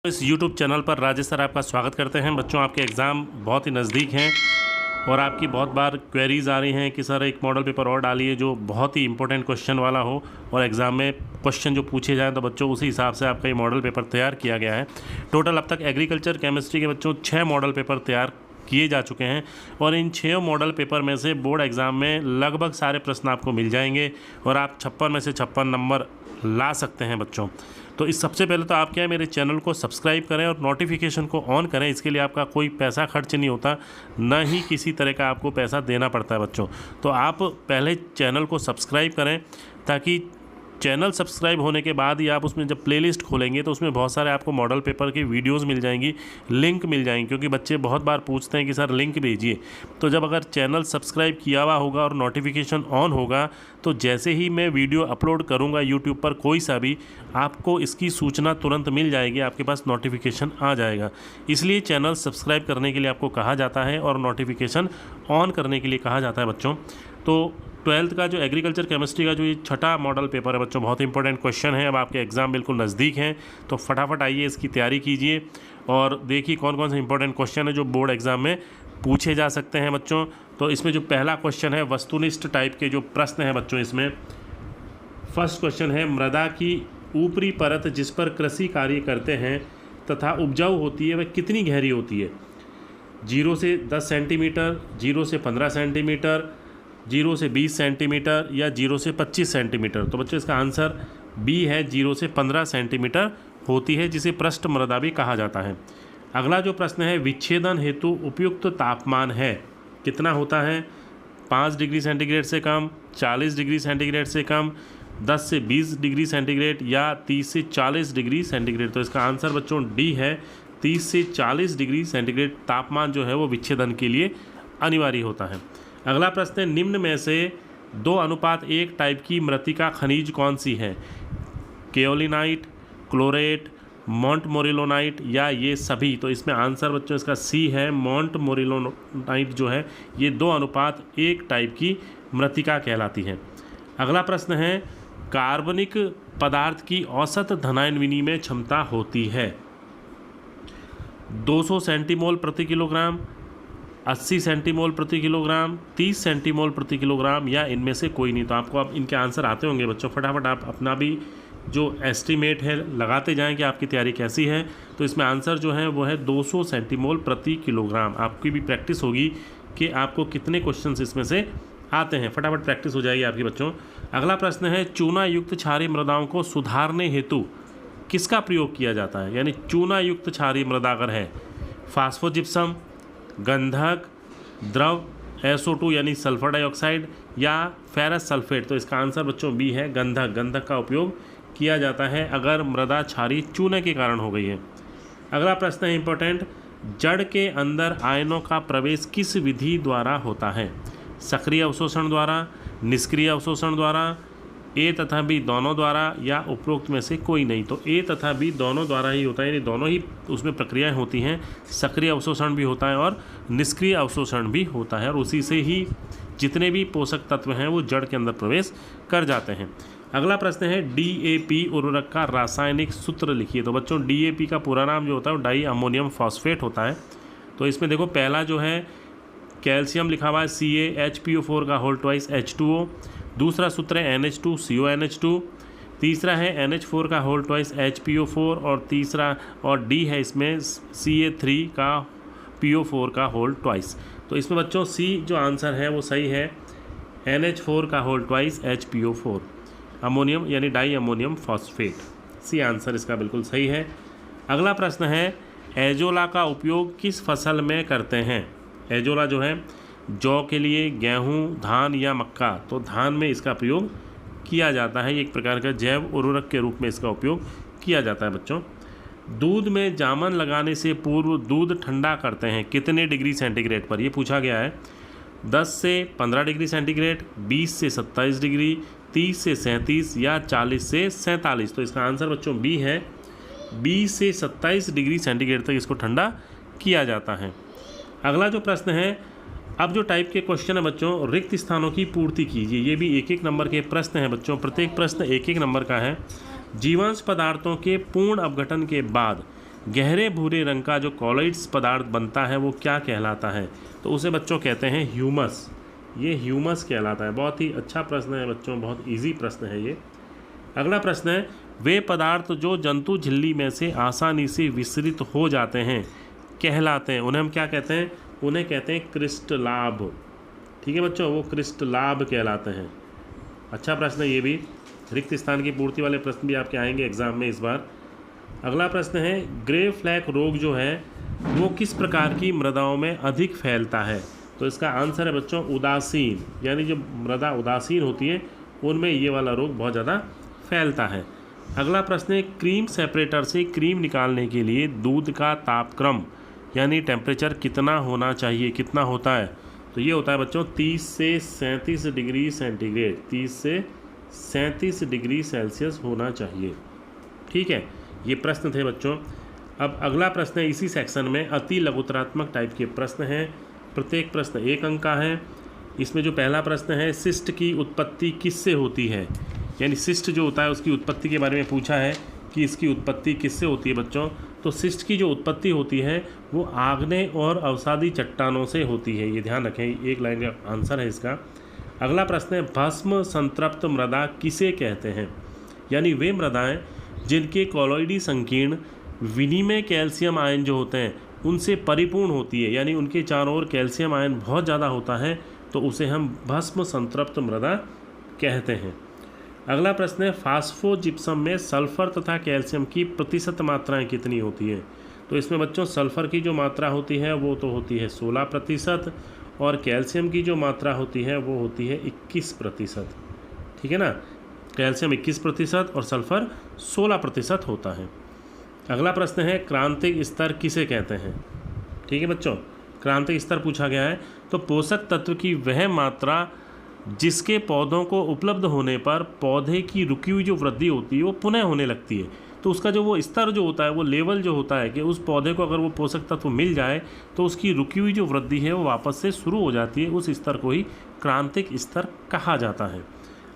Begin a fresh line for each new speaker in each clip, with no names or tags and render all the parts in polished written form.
इस YouTube channel पर Rajesh sir आपका स्वागत करते हैं। बच्चों, आपके एग्ज़ाम बहुत ही नज़दीक हैं और आपकी बहुत बार क्वेरीज़ आ रही हैं कि सर एक मॉडल पेपर और डालिए जो बहुत ही इंपॉर्टेंट क्वेश्चन वाला हो और एग्ज़ाम में क्वेश्चन जो पूछे जाएँ तो बच्चों उसी हिसाब से आपका ये मॉडल पेपर तैयार किया गया है। टोटल अब तक एग्रीकल्चर केमिस्ट्री के बच्चों 6 मॉडल पेपर तैयार किए जा चुके हैं और इन 6 मॉडल पेपर में से बोर्ड एग्ज़ाम में लगभग सारे प्रश्न आपको मिल जाएंगे और आप 56 में से 56 नंबर ला सकते हैं बच्चों। तो इस सबसे पहले तो आप क्या है, मेरे चैनल को सब्सक्राइब करें और नोटिफिकेशन को ऑन करें। इसके लिए आपका कोई पैसा खर्च नहीं होता, ना ही किसी तरह का आपको पैसा देना पड़ता है बच्चों। तो आप पहले चैनल को सब्सक्राइब करें ताकि चैनल सब्सक्राइब होने के बाद ही आप उसमें जब प्लेलिस्ट खोलेंगे तो उसमें बहुत सारे आपको मॉडल पेपर की वीडियोस मिल जाएंगी, लिंक मिल जाएंगी, क्योंकि बच्चे बहुत बार पूछते हैं कि सर लिंक भेजिए। तो जब अगर चैनल सब्सक्राइब किया हुआ होगा और नोटिफिकेशन ऑन होगा तो जैसे ही मैं वीडियो अपलोड करूँगा यूट्यूब पर कोई सा भी, आपको इसकी सूचना तुरंत मिल जाएगी, आपके पास नोटिफिकेशन आ जाएगा। इसलिए चैनल सब्सक्राइब करने के लिए आपको कहा जाता है और नोटिफिकेशन ऑन करने के लिए कहा जाता है बच्चों। तो 12th का जो एग्रीकल्चर केमिस्ट्री का जो ये छठा मॉडल पेपर है बच्चों, बहुत इंपॉर्टेंट क्वेश्चन है। अब आपके एग्ज़ाम बिल्कुल नज़दीक हैं तो फटाफट आइए इसकी तैयारी कीजिए और देखिए कौन कौन से इंपॉर्टेंट क्वेश्चन है जो बोर्ड एग्ज़ाम में पूछे जा सकते हैं बच्चों। तो इसमें जो पहला क्वेश्चन है, वस्तुनिष्ठ टाइप के जो प्रश्न हैं बच्चों, इसमें फर्स्ट क्वेश्चन है, मृदा की ऊपरी परत जिस पर कृषि कार्य करते हैं तथा उपजाऊ होती है वह कितनी गहरी होती है? 0 से 10 सेंटीमीटर, 0 से 15 सेंटीमीटर, 0 से 20 सेंटीमीटर या 0 से 25 सेंटीमीटर। तो बच्चों इसका आंसर बी है, 0 से 15 सेंटीमीटर होती है, जिसे पृष्ठ मृदा भी कहा जाता है। अगला जो प्रश्न है, विच्छेदन हेतु उपयुक्त तापमान है, कितना होता है? 5 डिग्री सेंटीग्रेड से कम, 40 डिग्री सेंटीग्रेड से कम, 10 से 20 डिग्री सेंटीग्रेड या 30 से 40 डिग्री सेंटीग्रेड। तो इसका आंसर बच्चों डी है, 30 से 40 डिग्री सेंटीग्रेड तापमान जो है वो विच्छेदन के लिए अनिवार्य होता है। अगला प्रश्न है, निम्न में से 2:1 टाइप की मृत्तिका खनिज कौन सी है? केओलिनाइट, क्लोरेट, मोंटमोरिलोनाइट या ये सभी? तो इसमें आंसर बच्चों इसका सी है, मोंटमोरिलोनाइट जो है ये 2:1 टाइप की मृत्तिका कहलाती है। अगला प्रश्न है, कार्बनिक पदार्थ की औसत धनायन विनिमय क्षमता होती है 200 सेंटीमोल प्रति किलोग्राम, 80 सेंटीमोल प्रति किलोग्राम, 30 सेंटीमोल प्रति किलोग्राम या इनमें से कोई नहीं। तो आपको अब इनके आंसर आते होंगे बच्चों, फटाफट आप अपना भी जो एस्टीमेट है लगाते जाएं कि आपकी तैयारी कैसी है। तो इसमें आंसर जो है वो है 200 सेंटीमोल प्रति किलोग्राम। आपकी भी प्रैक्टिस होगी कि आपको कितने क्वेश्चंस इसमें से आते हैं, फटाफट प्रैक्टिस हो जाएगी आपकी बच्चों। अगला प्रश्न है, चूना युक्त क्षारीय मृदाओं को सुधारने हेतु किसका प्रयोग किया जाता है? यानी चूना युक्त क्षारीय मृदा अगर है, फास्फोजिप्सम, गंधक, द्रव SO2 यानी सल्फर डाइऑक्साइड या फेरस सल्फेट? तो इसका आंसर बच्चों बी है, गंधक। गंधक का उपयोग किया जाता है अगर मृदा क्षारीय चूने के कारण हो गई है। अगला प्रश्न है इंपॉर्टेंट, जड़ के अंदर आयनों का प्रवेश किस विधि द्वारा होता है? सक्रिय अवशोषण द्वारा, निष्क्रिय अवशोषण द्वारा, ए तथा बी दोनों द्वारा या उपरोक्त में से कोई नहीं? तो ए तथा बी दोनों द्वारा ही होता है, यानी दोनों ही उसमें प्रक्रियाएं होती हैं। सक्रिय अवशोषण भी होता है और निष्क्रिय अवशोषण भी होता है और उसी से ही जितने भी पोषक तत्व हैं वो जड़ के अंदर प्रवेश कर जाते हैं। अगला प्रश्न है, DAP उर्वरक का रासायनिक सूत्र लिखिए। तो बच्चों DAP का पूरा नाम जो होता है वो डाई अमोनियम फॉस्फेट होता है। तो इसमें देखो पहला जो है कैल्शियम लिखा हुआ है CaHPO4 का होल ट्वाइस H2O, दूसरा सूत्र है NH2CONH2, तीसरा है NH4 का होल ट्वाइस HPO4 और तीसरा और D है इसमें Ca3 का PO4 का होल ट्वाइस। तो इसमें बच्चों C जो आंसर है वो सही है, NH4 का होल ट्वाइस HPO4, अमोनियम यानी di ammonium phosphate. C answer इसका बिल्कुल सही है। अगला प्रश्न है, एजोला का उपयोग किस फसल में करते हैं? एजोला जो है जौ के लिए, गेहूं, धान या मक्का? तो धान में इसका प्रयोग किया जाता है, एक प्रकार का जैव उर्वरक के रूप में इसका उपयोग किया जाता है बच्चों। दूध में जामन लगाने से पूर्व दूध ठंडा करते हैं कितने डिग्री सेंटीग्रेड पर? ये पूछा गया है। 10 से 15 डिग्री सेंटीग्रेड, 20 से 27 डिग्री, 30 से 37 या 40 से 47? तो इसका आंसर बच्चों बी है, 20 से 27 डिग्री सेंटीग्रेड तक इसको ठंडा किया जाता है। अगला जो प्रश्न है, अब जो टाइप के क्वेश्चन है बच्चों, रिक्त स्थानों की पूर्ति कीजिए। ये भी 1-1 नंबर के प्रश्न हैं बच्चों, प्रत्येक प्रश्न 1-1 नंबर का है। जीवांश पदार्थों के पूर्ण अपघटन के बाद गहरे भूरे रंग का जो कॉलॉइड्स पदार्थ बनता है वो क्या कहलाता है? तो उसे बच्चों कहते हैं ह्यूमस। ये ह्यूमस कहलाता है। बहुत ही अच्छा प्रश्न है बच्चों, बहुत इजी प्रश्न है ये। अगला प्रश्न है, वे पदार्थ जो जंतु झिल्ली में से आसानी से विसरित हो जाते हैं कहलाते हैं, उन्हें हम क्या कहते हैं? उन्हें कहते हैं क्रिस्टलाभ। ठीक है बच्चों, वो क्रिस्टलाभ कहलाते हैं। अच्छा प्रश्न है ये भी। रिक्त स्थान की पूर्ति वाले प्रश्न भी आपके आएंगे एग्जाम में इस बार। अगला प्रश्न है, ग्रे फ्लैक रोग जो है वो किस प्रकार की मृदाओं में अधिक फैलता है? तो इसका आंसर है बच्चों उदासीन, यानी जो मृदा उदासीन होती है उनमें ये वाला रोग बहुत ज़्यादा फैलता है। अगला प्रश्न है, क्रीम सेपरेटर से क्रीम निकालने के लिए दूध का तापक्रम यानी टेम्परेचर कितना होना चाहिए, कितना होता है? तो ये होता है बच्चों 30 से 37 डिग्री सेंटीग्रेड, 30 से 37 डिग्री सेल्सियस होना चाहिए। ठीक है, ये प्रश्न थे बच्चों। अब अगला प्रश्न है इसी सेक्शन में, अति लघुतरात्मक टाइप के प्रश्न हैं। प्रत्येक प्रश्न 1 अंक का है। इसमें जो पहला प्रश्न है, शिष्ट की उत्पत्ति किससे होती है? यानी शिष्ट जो होता है उसकी उत्पत्ति के बारे में पूछा है कि इसकी उत्पत्ति किससे होती है बच्चों। तो शिष्ट की जो उत्पत्ति होती है वो आग्नेय और अवसादी चट्टानों से होती है, ये ध्यान रखें। एक लाइन का आंसर है इसका। अगला प्रश्न है, भस्म संतृप्त मृदा किसे कहते हैं? यानी वे मृदाएं जिनके कॉलॉइडी संकीर्ण विनिमय कैल्शियम आयन जो होते हैं उनसे परिपूर्ण होती है, यानी उनके चारों ओर कैल्शियम आयन बहुत ज़्यादा होता है, तो उसे हम भस्म संतृप्त मृदा कहते हैं। अगला प्रश्न है, फास्फोजिप्सम में सल्फर तथा कैल्शियम की प्रतिशत मात्राएं कितनी होती हैं? तो इसमें बच्चों सल्फर की जो मात्रा होती है वो तो होती है 16% और कैल्शियम की जो मात्रा होती है वो होती है 21%। ठीक है ना, कैल्शियम 21% और सल्फर 16% होता है। अगला प्रश्न है, क्रांतिक स्तर किसे कहते हैं? ठीक है बच्चों, क्रांतिक स्तर पूछा गया है। तो पोषक तत्व की वह मात्रा जिसके पौधों को उपलब्ध होने पर पौधे की रुकी हुई जो वृद्धि होती है वो पुनः होने लगती है। तो उसका जो वो स्तर जो होता है, वो लेवल जो होता है कि उस पौधे को अगर वो पोषक तत्व मिल जाए तो उसकी रुकी हुई जो वृद्धि है वो वापस से शुरू हो जाती है। उस स्तर को ही क्रांतिक स्तर कहा जाता है।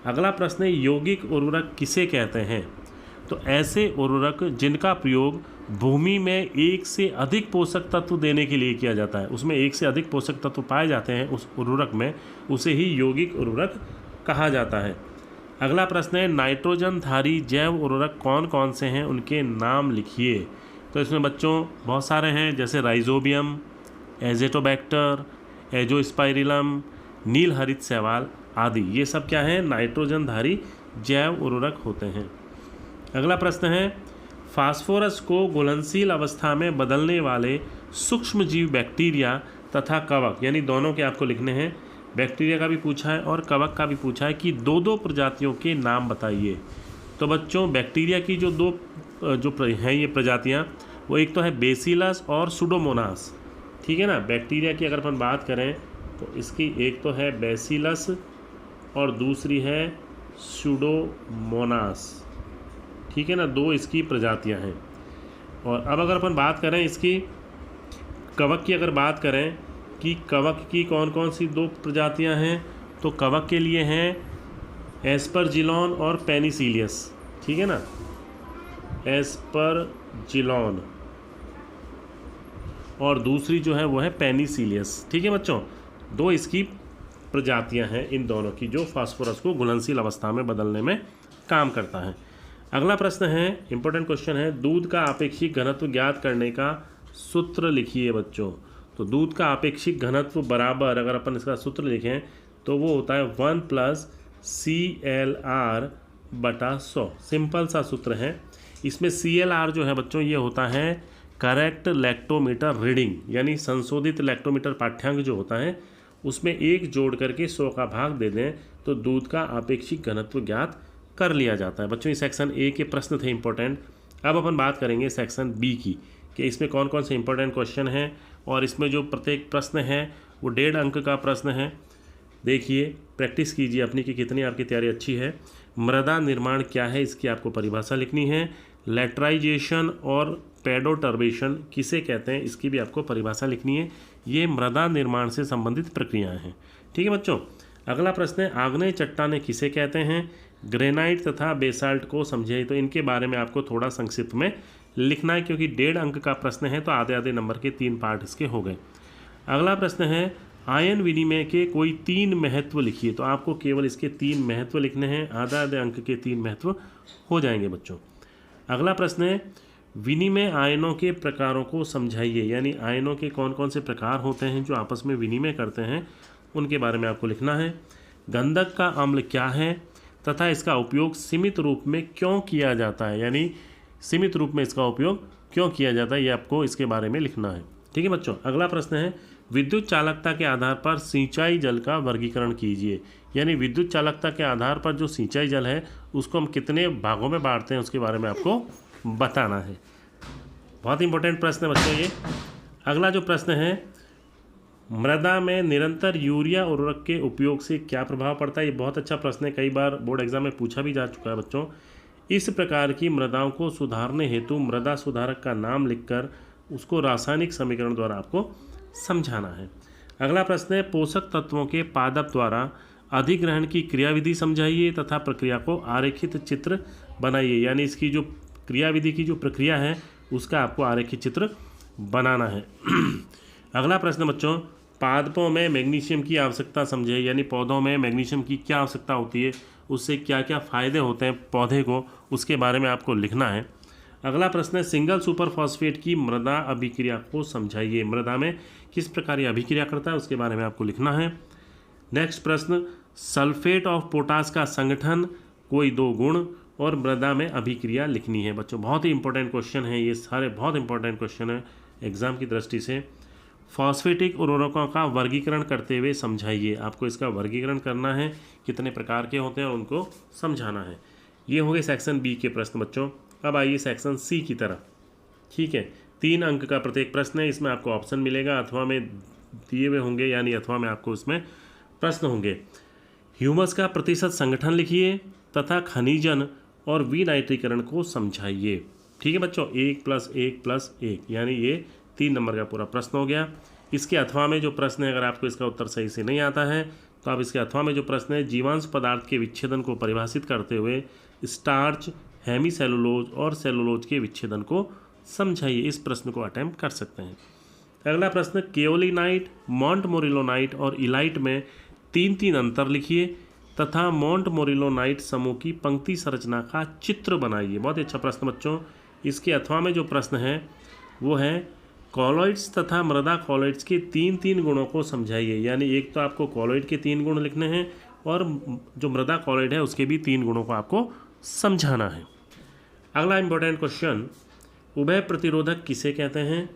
अगला प्रश्न है, यौगिक उर्वरक किसे कहते हैं? तो ऐसे उर्वरक जिनका प्रयोग भूमि में एक से अधिक पोषक तत्व देने के लिए किया जाता है, उसमें एक से अधिक पोषक तत्व पाए जाते हैं उस उर्वरक में, उसे ही यौगिक उर्वरक कहा जाता है। अगला प्रश्न है, नाइट्रोजन धारी जैव उर्वरक कौन कौन से हैं, उनके नाम लिखिए। तो इसमें बच्चों बहुत सारे हैं, जैसे राइजोबियम, एजेटोबैक्टर, एजोस्पाइरिलम, नील हरित शैवाल आदि। ये सब क्या है? नाइट्रोजन धारी जैव उर्वरक होते हैं। अगला प्रश्न है, फास्फोरस को घुलनशील अवस्था में बदलने वाले सूक्ष्म जीव बैक्टीरिया तथा कवक, यानी दोनों के आपको लिखने हैं। बैक्टीरिया का भी पूछा है और कवक का भी पूछा है कि दो प्रजातियों के नाम बताइए। तो बच्चों बैक्टीरिया की जो हैं ये प्रजातियाँ, वो एक तो है बेसिलस और सुडोमोनास। ठीक है ना, बैक्टीरिया की अगर अपन बात करें तो इसकी एक तो है बेसिलस और दूसरी है सुडोमोनास। ठीक है ना, 2 इसकी प्रजातियां हैं। और अब अगर अपन बात करें इसकी कवक की, अगर बात करें कि कवक की कौन कौन सी 2 प्रजातियां हैं, तो कवक के लिए हैं एस्परजिलॉन और पेनिसिलियस। ठीक है ना, एस्परजिलॉन और दूसरी जो है वो है पेनिसिलियस। ठीक है बच्चों, 2 इसकी प्रजातियां हैं इन दोनों की, जो फास्फोरस को घुलनशील अवस्था में बदलने में काम करता है। अगला प्रश्न है, इंपॉर्टेंट क्वेश्चन है, दूध का आपेक्षिक घनत्व ज्ञात करने का सूत्र लिखिए बच्चों। तो दूध का आपेक्षिक घनत्व बराबर, अगर अपन इसका सूत्र लिखें तो वो होता है 1 + CLR/100। सिंपल सा सूत्र है। इसमें CLR जो है बच्चों ये होता है करेक्ट लैक्टोमीटर रीडिंग, यानी संशोधित लैक्टोमीटर पाठ्यांक जो होता है उसमें 1 जोड़ करके 100 का भाग दे दें तो दूध का आपेक्षिक घनत्व ज्ञात कर लिया जाता है। बच्चों ये सेक्शन ए के प्रश्न थे इंपॉर्टेंट। अब अपन बात करेंगे सेक्शन बी की, कि इसमें कौन कौन से इंपॉर्टेंट क्वेश्चन हैं और इसमें जो प्रत्येक प्रश्न है वो 1.5 अंक का प्रश्न है। देखिए, प्रैक्टिस कीजिए अपनी कि कितनी आपकी तैयारी अच्छी है। मृदा निर्माण क्या है, इसकी आपको परिभाषा लिखनी है। लेटराइजेशन और पेडोटर्बेशन किसे कहते हैं, इसकी भी आपको परिभाषा लिखनी है। ये मृदा निर्माण से संबंधित प्रक्रियाएं हैं। ठीक है बच्चों, अगला प्रश्न है, आग्नेय चट्टानें किसे कहते हैं? ग्रेनाइट तथा बेसाल्ट को समझिए। तो इनके बारे में आपको थोड़ा संक्षिप्त में लिखना है, क्योंकि 1.5 अंक का प्रश्न है तो आधे आधे नंबर के 3 पार्ट इसके हो गए। अगला प्रश्न है आयन विनिमय के कोई 3 महत्व लिखिए। तो आपको केवल इसके 3 महत्व लिखने हैं, आधा आधे अंक के 3 महत्व हो जाएंगे बच्चों। अगला प्रश्न है विनिमय आयनों के प्रकारों को समझाइए, यानी आयनों के कौन कौन से प्रकार होते हैं जो आपस में विनिमय करते हैं, उनके बारे में आपको लिखना है। गंधक का अम्ल क्या है तथा इसका उपयोग सीमित रूप में क्यों किया जाता है, यानी सीमित रूप में इसका उपयोग क्यों किया जाता है, ये आपको इसके बारे में लिखना है। ठीक है बच्चों। अगला प्रश्न है विद्युत चालकता के आधार पर सिंचाई जल का वर्गीकरण कीजिए, यानी विद्युत चालकता के आधार पर जो सिंचाई जल है उसको हम कितने भागों में बांटते हैं उसके बारे में आपको बताना है। बहुत इंपॉर्टेंट प्रश्न है बच्चों ये। अगला जो प्रश्न है मृदा में निरंतर यूरिया उर्वरक के उपयोग से क्या प्रभाव पड़ता है, ये बहुत अच्छा प्रश्न है, कई बार बोर्ड एग्जाम में पूछा भी जा चुका है बच्चों। इस प्रकार की मृदाओं को सुधारने हेतु मृदा सुधारक का नाम लिखकर उसको रासायनिक समीकरण द्वारा आपको समझाना है। अगला प्रश्न है पोषक तत्वों के पादप द्वारा अधिग्रहण की क्रियाविधि समझाइए तथा प्रक्रिया को आरेखित चित्र बनाइए, यानी इसकी जो क्रियाविधि की जो प्रक्रिया है उसका आपको आरेखित चित्र बनाना है। अगला प्रश्न बच्चों पादपों में मैग्नीशियम की आवश्यकता समझे, यानी पौधों में मैग्नीशियम की क्या आवश्यकता होती है, उससे क्या क्या फ़ायदे होते हैं पौधे को, उसके बारे में आपको लिखना है। अगला प्रश्न है सिंगल सुपर फॉस्फेट की मृदा अभिक्रिया को समझाइए, मृदा में किस प्रकार ये अभिक्रिया करता है उसके बारे में आपको लिखना है। नेक्स्ट प्रश्न सल्फेट ऑफ पोटास का संगठन, कोई 2 गुण और मृदा में अभिक्रिया लिखनी है। बच्चों बहुत ही इंपॉर्टेंट क्वेश्चन है ये, सारे बहुत इंपॉर्टेंट क्वेश्चन है एग्जाम की दृष्टि से। फॉस्फेटिक उर्वरकों का वर्गीकरण करते हुए समझाइए, आपको इसका वर्गीकरण करना है, कितने प्रकार के होते हैं और उनको समझाना है। ये हो गए सेक्शन बी के प्रश्न बच्चों। अब आइए सेक्शन सी की तरफ। ठीक है, 3 अंक का प्रत्येक प्रश्न है, इसमें आपको ऑप्शन मिलेगा, अथवा में दिए हुए होंगे, यानी अथवा में आपको इसमें प्रश्न होंगे। ह्यूमस का प्रतिशत संगठन लिखिए तथा खनिजन और विनाइट्रीकरण को समझाइए। ठीक है बच्चों, 1+1+1 यानी ये 3 नंबर का पूरा प्रश्न हो गया। इसके अथवा में जो प्रश्न है, अगर आपको इसका उत्तर सही से नहीं आता है तो आप इसके अथवा में जो प्रश्न है जीवांश पदार्थ के विच्छेदन को परिभाषित करते हुए स्टार्च, हेमी सेलुलोज और सेलुलोज के विच्छेदन को समझाइए, इस प्रश्न को अटेम्प्ट कर सकते हैं। अगला प्रश्न केओलिनाइट, मोंटमोरिलोनाइट और इलाइट में 3 अंतर लिखिए तथा मोंटमोरिलोनाइट समूह की पंक्ति संरचना का चित्र बनाइए। बहुत ही अच्छा प्रश्न बच्चों। इसके अथवा में जो प्रश्न है वो है कॉलॉइड्स तथा मृदा कॉलॉइड्स के 3 गुणों को समझाइए, यानी एक तो आपको कॉलॉइड के 3 गुण लिखने हैं और जो मृदा कॉलॉइड है उसके भी 3 गुणों को आपको समझाना है। अगला इंपॉर्टेंट क्वेश्चन उभय प्रतिरोधक किसे कहते हैं,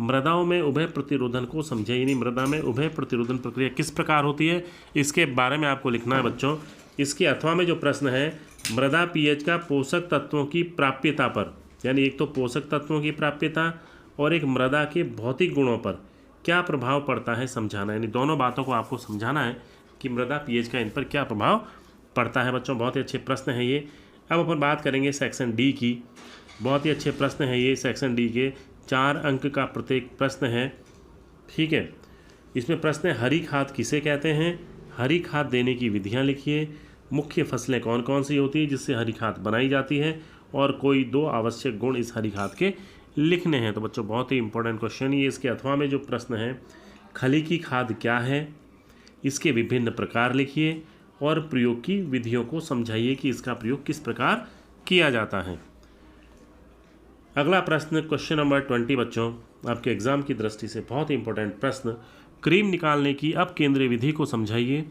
मृदाओं में उभय प्रतिरोधन को समझे, यानी मृदा में उभय प्रतिरोधन प्रक्रिया किस प्रकार होती है इसके बारे में आपको लिखना है बच्चों। इसके अथवा में जो प्रश्न है मृदा पीएच का पोषक तत्वों की प्राप्यता पर, यानी एक तो पोषक तत्वों की प्राप्यता और एक मृदा के भौतिक गुणों पर क्या प्रभाव पड़ता है समझाना, यानी दोनों बातों को आपको समझाना है कि मृदा पीएच का इन पर क्या प्रभाव पड़ता है। बच्चों बहुत ही अच्छे प्रश्न हैं ये। अब अपन बात करेंगे सेक्शन डी की। बहुत ही अच्छे प्रश्न हैं ये, सेक्शन डी के 4 अंक का प्रत्येक प्रश्न है। ठीक है, इसमें प्रश्न है हरी खाद किसे कहते हैं, हरी खाद देने की विधियां लिखिए, मुख्य फसलें कौन कौन सी होती है जिससे हरी खाद बनाई जाती है, और कोई 2 आवश्यक गुण इस हरी खाद के लिखने हैं। तो बच्चों बहुत ही इंपॉर्टेंट क्वेश्चन ये। इसके अथवा में जो प्रश्न है खली की खाद क्या है, इसके विभिन्न प्रकार लिखिए और प्रयोग की विधियों को समझाइए कि इसका प्रयोग किस प्रकार किया जाता है। अगला प्रश्न क्वेश्चन नंबर 20 बच्चों आपके एग्जाम की दृष्टि से बहुत ही इंपॉर्टेंट प्रश्न, क्रीम निकालने की अब केंद्रीय विधि को समझाइए।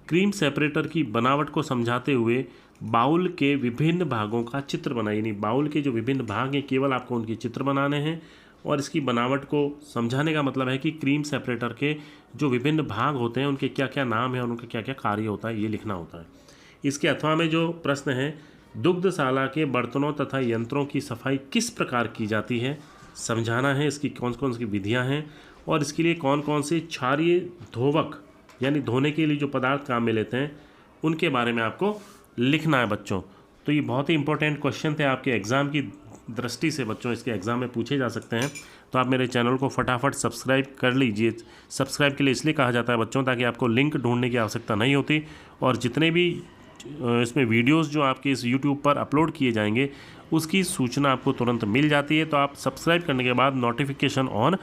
क्रीम सेपरेटर की बनावट को समझाते हुए बाउल के विभिन्न भागों का चित्र बनाइए, यानी बाउल के जो विभिन्न भाग हैं केवल आपको उनके चित्र बनाने हैं और इसकी बनावट को समझाने का मतलब है कि क्रीम सेपरेटर के जो विभिन्न भाग होते हैं उनके क्या क्या नाम है और उनका क्या क्या कार्य होता है ये लिखना होता है। इसके अथवा में जो प्रश्न है दुग्धशाला के बर्तनों तथा यंत्रों की सफाई किस प्रकार की जाती है समझाना है, इसकी कौन कौन सी विधियां हैं और इसके लिए कौन कौन से क्षारीय धोवक यानी धोने के लिए जो पदार्थ काम में लेते हैं उनके बारे में आपको लिखना है बच्चों। तो ये बहुत ही इंपॉर्टेंट क्वेश्चन थे आपके एग्ज़ाम की दृष्टि से बच्चों, इसके एग्ज़ाम में पूछे जा सकते हैं। तो आप मेरे चैनल को फटाफट सब्सक्राइब कर लीजिए। सब्सक्राइब के लिए इसलिए कहा जाता है बच्चों ताकि आपको लिंक ढूंढने की आवश्यकता नहीं होती और जितने भी इसमें वीडियोस जो आपके इस YouTube पर अपलोड किए जाएंगे उसकी सूचना आपको तुरंत मिल जाती है। तो आप सब्सक्राइब करने के बाद नोटिफिकेशन ऑन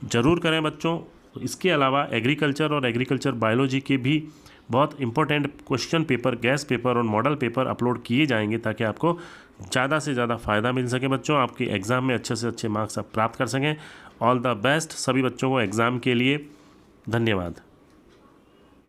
ज़रूर करें बच्चों। इसके अलावा एग्रीकल्चर और एग्रीकल्चर बायोलॉजी के भी बहुत important question paper, gas paper और मॉडल पेपर अपलोड किए जाएंगे ताकि आपको ज़्यादा से ज़्यादा फ़ायदा मिल सके बच्चों, आपके एग्ज़ाम में अच्छे से अच्छे मार्क्स आप प्राप्त कर सकें। ऑल द बेस्ट सभी बच्चों को एग्ज़ाम के लिए। धन्यवाद।